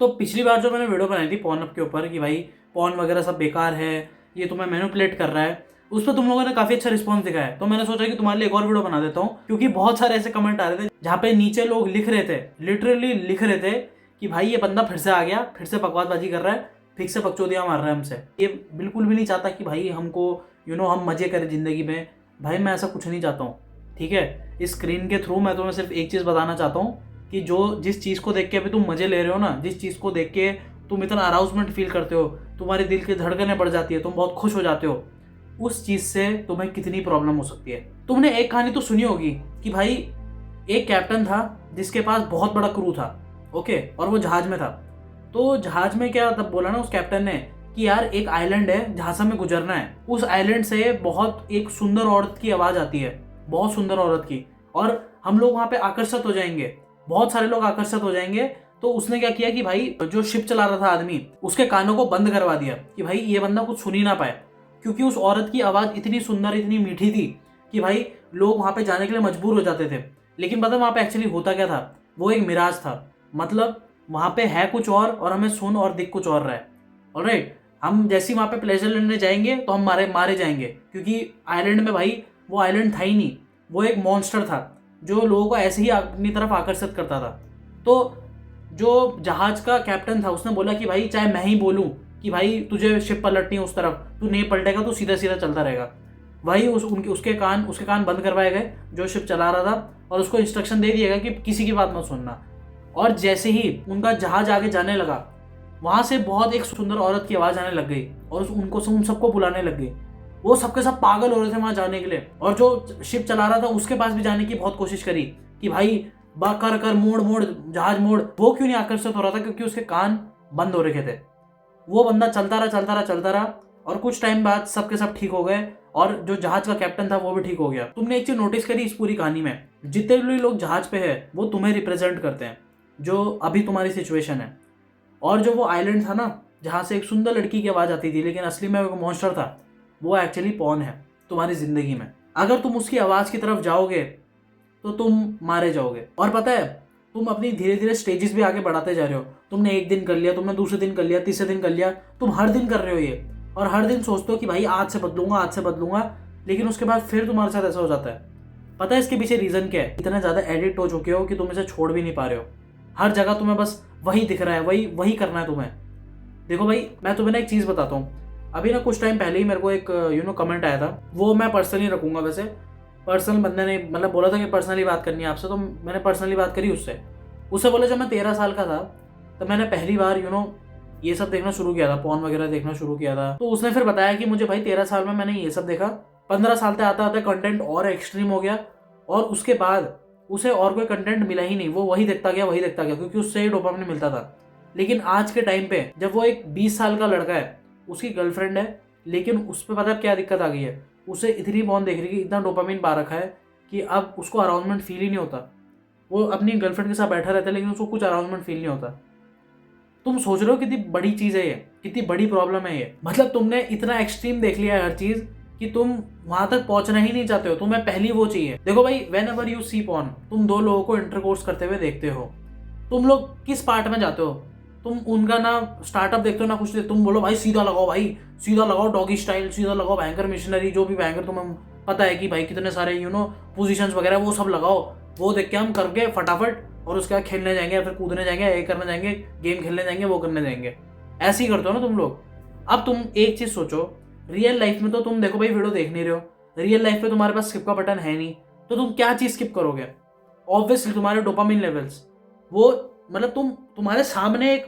तो पिछली बार जो मैंने वीडियो बनाई थी पॉर्नहब के ऊपर कि भाई पॉर्न वगैरह सब बेकार है, ये तुम्हें मैनिपुलेट कर रहा है, उस पर तुम लोगों ने काफी अच्छा रिस्पॉन्स दिखाया है। तो मैंने सोचा कि तुम्हारे लिए एक और वीडियो बना देता हूँ, क्योंकि बहुत सारे ऐसे कमेंट आ रहे थे जहाँ पे नीचे लोग लिख रहे थे, लिटरली लिख रहे थे कि भाई ये बंदा फिर से आ गया, फिर से बकवासबाजी कर रहा है, फिर से बकचोदियाँ मार रहा है हमसे। ये बिल्कुल भी नहीं चाहता कि भाई हमको हम मजे करें जिंदगी में। भाई मैं ऐसा कुछ नहीं चाहता हूँ, ठीक है। इस स्क्रीन के थ्रू मैं तुम्हें सिर्फ एक चीज़ बताना चाहता हूँ कि जिस चीज़ को देख के अभी तुम मजे ले रहे हो ना, जिस चीज़ को देख के तुम इतना अराउजमेंट फील करते हो, तुम्हारे दिल की धड़कनें बढ़ जाती है, तुम बहुत खुश हो जाते हो, उस चीज़ से तुम्हें कितनी प्रॉब्लम हो सकती है। तुमने एक कहानी तो सुनी होगी कि भाई एक कैप्टन था जिसके पास बहुत बड़ा क्रू था, ओके, और वो जहाज में था। तो जहाज में क्या तब बोला ना उस कैप्टन ने कि यार एक आइलैंड है जहां से हमें गुजरना है, उस आइलैंड से बहुत एक सुंदर औरत की आवाज़ आती है, बहुत सुंदर औरत की, और हम लोग वहां पे आकर्षित हो जाएंगे, बहुत सारे लोग आकर्षित हो जाएंगे। तो उसने क्या किया कि भाई जो शिप चला रहा था आदमी, उसके कानों को बंद करवा दिया कि भाई ये बंदा कुछ सुन ही ना पाए, क्योंकि उस औरत की आवाज़ इतनी सुंदर, इतनी मीठी थी कि भाई लोग वहां पे जाने के लिए मजबूर हो जाते थे। लेकिन पता वहां पे एक्चुअली होता क्या था, वो एक मिराज था। मतलब वहां पे है कुछ और हमें सुन और दिख कुछ और रहा है। ऑलराइट, हम जैसे ही वहां पे प्लेजर लेने जाएंगे तो हम मारे मारे जाएंगे, क्योंकि आइलैंड में भाई वो आइलैंड था ही नहीं, वो एक मॉन्स्टर था जो लोगों को ऐसे ही अपनी तरफ आकर्षित करता था। तो जो जहाज का कैप्टन था उसने बोला कि भाई चाहे मैं ही बोलूं कि भाई तुझे शिप पलटनी है उस तरफ, तू नहीं पलटेगा, तू सीधा सीधा चलता रहेगा। वही उसके कान बंद करवाए गए जो शिप चला रहा था, और उसको इंस्ट्रक्शन दे दिया गया कि किसी की बात मत सुनना। और जैसे ही उनका जहाज आगे जाने लगा, वहां से बहुत एक सुंदर औरत की आवाज आने लग गई और उन सबको बुलाने लग गई। वो सबके सब पागल हो रहे थे वहां जाने के लिए, और जो शिप चला रहा था उसके पास भी जाने की बहुत कोशिश करी कि भाई कर कर मोड़ मोड़ जहाज मोड़। वो क्यों नहीं आकर्षित हो रहा था, क्योंकि उसके कान बंद हो रखे थे। वो बंदा चलता रहा चलता रहा चलता रहा, और कुछ टाइम बाद सबके सब ठीक हो गए, और जो जहाज का कैप्टन था वो भी ठीक हो गया। तुमने एक चीज नोटिस करी इस पूरी कहानी में, जितने भी लोग जहाज पे है वो तुम्हें रिप्रेजेंट करते हैं, जो अभी तुम्हारी सिचुएशन है। और जो वो आइलैंड था ना जहाँ से एक सुंदर लड़की की आवाज़ आती थी लेकिन असली में वो मॉन्स्टर था, वो एक्चुअली पॉन है तुम्हारी ज़िंदगी में। अगर तुम उसकी आवाज़ की तरफ जाओगे तो तुम मारे जाओगे। और पता है, तुम अपनी धीरे धीरे स्टेजेस भी आगे बढ़ाते जा रहे हो। तुमने एक दिन कर लिया, तुमने दूसरे दिन कर लिया, तीसरे दिन कर लिया, तुम हर दिन कर रहे हो ये, और हर दिन सोचते हो कि भाई आज से बदलूंगा, आज से बदलूंगा, लेकिन उसके बाद फिर तुम्हारे साथ ऐसा हो जाता है। पता है इसके पीछे रीज़न क्या है? इतना ज़्यादा एडिक्ट हो चुके हो कि तुम इसे छोड़ भी नहीं पा रहे हो। हर जगह तुम्हें बस वही दिख रहा है, वही वही करना है तुम्हें। देखो भाई, मैं तुम्हें ना एक चीज़ बताता हूँ। अभी ना कुछ टाइम पहले ही मेरे को एक कमेंट आया था, वो मैं पर्सनली रखूंगा। वैसे पर्सनल बंदे ने मतलब बोला था कि पर्सनली बात करनी है आपसे, तो मैंने पर्सनली बात करी उससे बोला जब मैं 13 साल का था तब मैंने पहली बार ये सब देखना शुरू किया था, पॉर्न वगैरह देखना शुरू किया था। तो उसने फिर बताया कि मुझे भाई 13 साल में मैंने ये सब देखा, 15 साल तक आता आता कंटेंट और एक्सट्रीम हो गया, और उसके बाद उसे और कोई कंटेंट मिला ही नहीं, वो वही देखता गया, क्योंकि उससे ही डोपामिन मिलता था। लेकिन आज के टाइम पे जब वो एक 20 साल का लड़का है, उसकी गर्लफ्रेंड है, लेकिन उस पर पता है क्या दिक्कत आ गई है, उसे इतनी पॉर्न देख रही है, इतना डोपामिन पा रखा है कि अब उसको अराउंसमेंट फील ही नहीं होता। वो अपनी गर्लफ्रेंड के साथ बैठा रहता है लेकिन उसको कुछ अराउंसमेंट फील नहीं होता। तुम सोच रहे हो कितनी बड़ी चीज़ है ये, कितनी बड़ी प्रॉब्लम है ये। मतलब तुमने इतना एक्सट्रीम देख लिया है हर चीज़ कि तुम वहां तक पहुंचना ही नहीं चाहते हो, तुम्हें पहली वो चाहिए। देखो भाई, whenever you see porn, तुम दो लोगों को इंटरकोर्स करते हुए देखते हो, तुम लोग किस पार्ट में जाते हो? तुम उनका ना स्टार्टअप देखते हो ना कुछ, तुम बोलो भाई सीधा लगाओ, भाई सीधा लगाओ, डॉगी स्टाइल सीधा लगाओ, भयंकर मिशनरी, जो भी भयंकर तुम्हें पता है कि भाई कितने सारे पोजीशंस वगैरह वो सब लगाओ। वो देख के हम करके फटाफट, और उसके बाद खेलने जाएंगे, फिर कूदने जाएंगे, ये करने जाएंगे, गेम खेलने जाएंगे, वो करने जाएंगे। ऐसे ही करते हो ना तुम लोग। अब तुम एक चीज सोचो, रियल लाइफ में तो तुम देखो भाई वीडियो देख नहीं रहे हो, रियल लाइफ में तुम्हारे पास स्किप का बटन है नहीं, तो तुम क्या चीज स्किप करोगे? ऑब्वियसली तुम्हारे डोपामिन लेवल्स। वो मतलब तुम्हारे सामने एक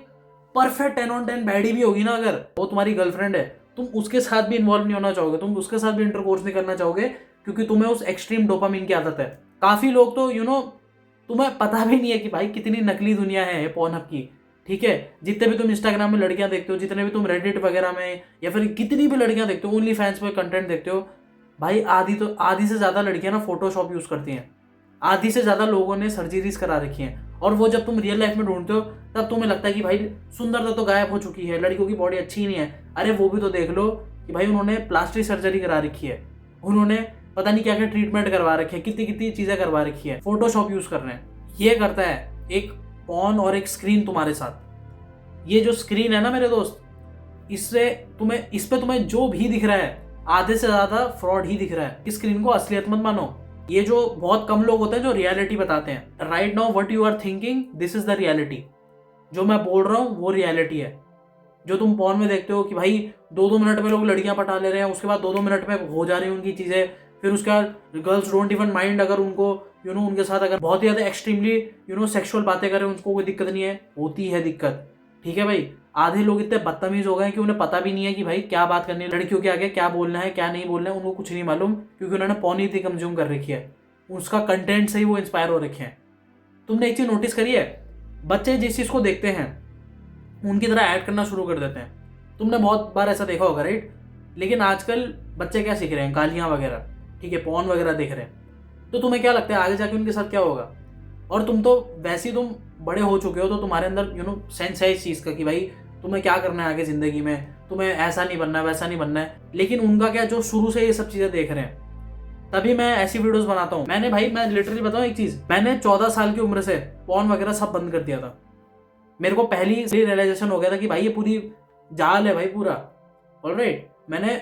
परफेक्ट 10 on 10 बैडी भी होगी ना, अगर वो तुम्हारी गर्लफ्रेंड है, तुम उसके साथ भी इन्वॉल्व नहीं होना चाहोगे, तुम उसके साथ भी इंटरकोर्स नहीं करना चाहोगे, क्योंकि तुम्हें उस एक्सट्रीम डोपामिन की आदत है। काफी लोग तो तुम्हें पता भी नहीं है कि भाई कितनी नकली दुनिया है पॉर्नहब की, ठीक है। जितने भी तुम इंस्टाग्राम में लड़कियां देखते हो, जितने भी तुम रेडिट वगैरह में, या फिर कितनी भी लड़कियां देखते हो, ओनली फैंस पे कंटेंट देखते हो, भाई आधी से ज्यादा लड़कियां ना फोटोशॉप यूज करती हैं, आधी से ज्यादा लोगों ने सर्जरीज करा रखी हैं। और वो जब तुम रियल लाइफ में ढूंढते हो तब तुम्हें लगता है कि भाई सुंदरता तो गायब हो चुकी है, लड़कियों की बॉडी अच्छी ही नहीं है। अरे वो भी तो देख लो कि भाई उन्होंने प्लास्टिक सर्जरी करा रखी है, उन्होंने पता नहीं क्या क्या ट्रीटमेंट करवा रखी है, कितनी कितनी चीजें करवा रखी है, फोटोशॉप यूज कर रहे हैं। ये करता है एक पॉर्न और एक स्क्रीन तुम्हारे साथ। ये जो स्क्रीन है ना मेरे दोस्त, इस पे तुम्हें जो भी दिख रहा है आधे से ज्यादा फ्रॉड ही दिख रहा है। इस स्क्रीन को असलियत मत मानो। ये जो बहुत कम लोग होते हैं जो रियलिटी बताते हैं, right now what you are thinking this is the reality. जो मैं बोल रहा हूँ वो रियलिटी है। जो तुम पॉर्न में देखते हो कि भाई 2-2 मिनट में लोग लड़कियां पटा ले रहे हैं, उसके बाद 2-2 मिनट में हो जा रही हैं उनकी चीजें, फिर उसके बाद गर्ल्स डोंट इवन माइंड अगर उनको उनके साथ अगर बहुत ही ज्यादा एक्सट्रीमली सेक्सुअल बातें करें, उनको कोई दिक्कत नहीं है। होती है दिक्कत, ठीक है भाई। आधे लोग इतने बदतमीज हो गए कि उन्हें पता भी नहीं है कि भाई क्या बात करनी है, लड़कियों के आगे क्या बोलना है क्या नहीं बोलना है, उनको कुछ नहीं मालूम, क्योंकि उन्होंने पॉर्न इतनी कंज्यूम कर रखी है, उसका कंटेंट से ही वो इंस्पायर हो रखे हैं। तुमने एक चीज नोटिस करी है, बच्चे जिस चीज को देखते हैं उनकी तरह ऐड करना शुरू कर देते हैं। तुमने बहुत बार ऐसा देखा होगा, राइट। लेकिन आजकल बच्चे क्या सीख रहे हैं, गालियां वगैरह, ठीक है, पॉर्न वगैरह देख रहे हैं। तो तुम्हें क्या लगता है आगे जाके उनके साथ क्या होगा? और तुम तो वैसे ही तुम बड़े हो चुके हो, तो तुम्हारे अंदर सेंस है इस चीज का कि भाई तुम्हें क्या करना है आगे जिंदगी में, तुम्हें ऐसा नहीं बनना है वैसा नहीं बनना है। लेकिन उनका क्या, जो शुरू से ये सब चीजें देख रहे हैं, तभी मैं ऐसी वीडियोस बनाता हूँ। मैं लिटरली बताऊँ एक चीज, मैंने 14 साल की उम्र से पॉर्न वगैरह सब बंद कर दिया था। मेरे को पहली रियलाइजेशन हो गया था कि भाई ये पूरी जाल है भाई पूरा। ऑलराइट, मैंने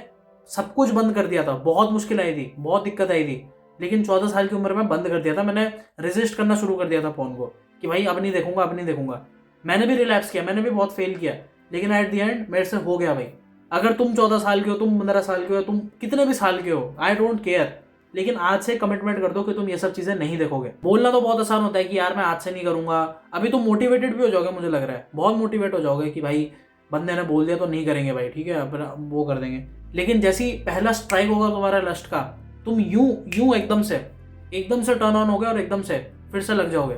सब कुछ बंद कर दिया था। बहुत मुश्किल आई थी, बहुत दिक्कत आई थी, लेकिन 14 साल की उम्र में बंद कर दिया था। मैंने रेजिस्ट करना शुरू कर दिया था पॉर्न को कि भाई अब नहीं देखूंगा, अब नहीं देखूंगा। मैंने भी रिलैप्स किया, मैंने भी बहुत फेल किया, लेकिन एट द एंड मेरे से हो गया भाई। अगर तुम 14 साल के हो, तुम 15 साल के हो, तुम कितने भी साल के हो, आई डोंट केयर, लेकिन आज से कमिटमेंट कर दो कि तुम ये सब चीजें नहीं देखोगे। बोलना तो बहुत आसान होता है कि यार मैं आज से नहीं करूंगा। अभी तुम मोटिवेटेड भी हो जाओगे, मुझे लग रहा है बहुत मोटिवेट हो जाओगे कि भाई बंदे ने बोल दिया तो नहीं करेंगे भाई, ठीक है अब वो कर देंगे। लेकिन जैसी पहला स्ट्राइक होगा तुम्हारा लस्ट का, तुम यूं एकदम से टर्न ऑन हो गए और एकदम से फिर से लग जाओगे।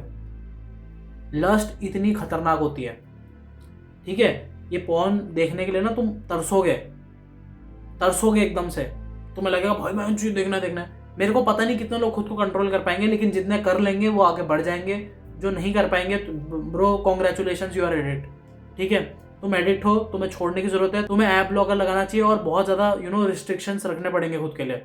लस्ट इतनी खतरनाक होती है, ठीक है। ये पॉर्न देखने के लिए ना तुम तरसोगे एकदम से। तुम्हें लगेगा भाई मैं चीज देखना है। मेरे को पता नहीं कितने लोग खुद को कंट्रोल कर पाएंगे, लेकिन जितने कर लेंगे वो आगे बढ़ जाएंगे। जो नहीं कर पाएंगे bro congratulation, you are addict, ठीक है। तुम एडिक्ट हो, तुम्हें छोड़ने की जरूरत है। तुम्हें ऐप ब्लॉकर लगाना चाहिए और बहुत ज्यादा रिस्ट्रिक्शंस रखने पड़ेंगे खुद के लिए।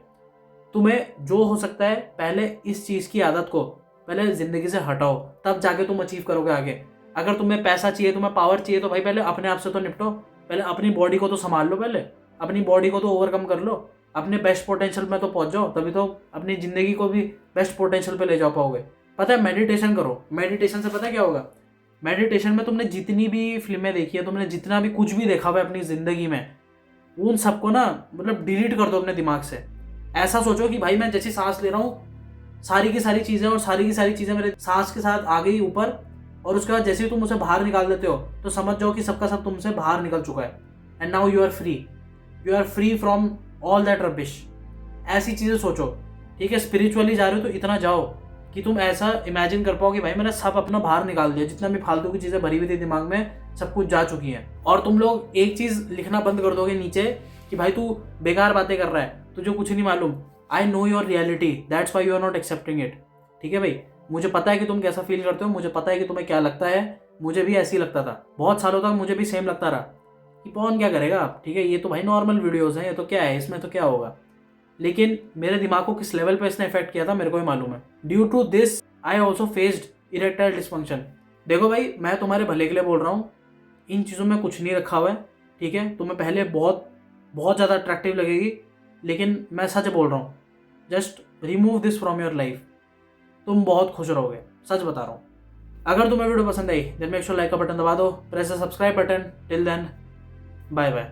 तुम्हें जो हो सकता है पहले इस चीज की आदत को पहले जिंदगी से हटाओ, तब जाके तुम अचीव करोगे आगे। अगर तुम्हें पैसा चाहिए, तुम्हें पावर चाहिए, तो भाई पहले अपने आप से तो निपटो। पहले अपनी बॉडी को तो संभाल लो, पहले अपनी बॉडी को तो ओवरकम कर लो, अपने बेस्ट पोटेंशियल में तो पहुंच जाओ, तभी तो अपनी जिंदगी को भी बेस्ट पोटेंशियल पे ले जा पाओगे। पता है, मेडिटेशन करो। मेडिटेशन से पता है क्या होगा? मेडिटेशन में तुमने जितनी भी फिल्में देखी है, तुमने जितना भी कुछ भी देखा हुआ है अपनी जिंदगी में, उन सबको ना मतलब डिलीट कर दो अपने दिमाग से। ऐसा सोचो कि भाई मैं जैसी सांस ले रहा हूँ, सारी की सारी चीजें और सारी की सारी चीजें मेरे सांस के साथ आ गई ऊपर, और उसके बाद जैसे ही तुम उसे बाहर निकाल देते हो तो समझ जाओ कि सबका सब तुमसे बाहर निकल चुका है। And now you are free from all that rubbish. ऐसी चीजें सोचो, ठीक है। स्पिरिचुअली जा रहे हो तो इतना जाओ कि तुम ऐसा इमेजिन कर पाओ कि भाई मैंने सब अपना बाहर निकाल दिया, जितना भी फालतू की चीजें भरी हुई थी दिमाग में, सब कुछ जा चुकी हैं। और तुम लोग एक चीज लिखना बंद कर दोगे नीचे कि भाई तू बेकार बातें कर रहा है, तुझे कुछ नहीं मालूम। I know your reality, that's why you are not accepting it, ठीक है भाई। मुझे पता है कि तुम कैसा फील करते हो, मुझे पता है कि तुम्हें क्या लगता है। मुझे भी ऐसे ही लगता था बहुत सालों तक, मुझे भी सेम लगता रहा कि पॉर्न क्या करेगा आप, ठीक है, ये तो भाई नॉर्मल वीडियोस हैं, ये तो क्या है, इसमें तो क्या होगा। लेकिन मेरे दिमाग को किस लेवल पे इसने इफेक्ट किया था मेरे को ही मालूम है। Due to this I also faced erectile dysfunction. देखो भाई, मैं तुम्हारे भले के लिए बोल रहा हूँ, इन चीज़ों में कुछ नहीं रखा हुआ है, ठीक है। तुम्हें पहले बहुत बहुत ज़्यादा अट्रैक्टिव लगेगी, लेकिन मैं सच बोल रहा हूँ, just remove this from your life, तुम बहुत खुश रहोगे, सच बता रहा हूँ। अगर तुम्हें वीडियो पसंद आई देन मेक श्योर लाइक का बटन दबा दो, press the subscribe button. Till then, bye bye.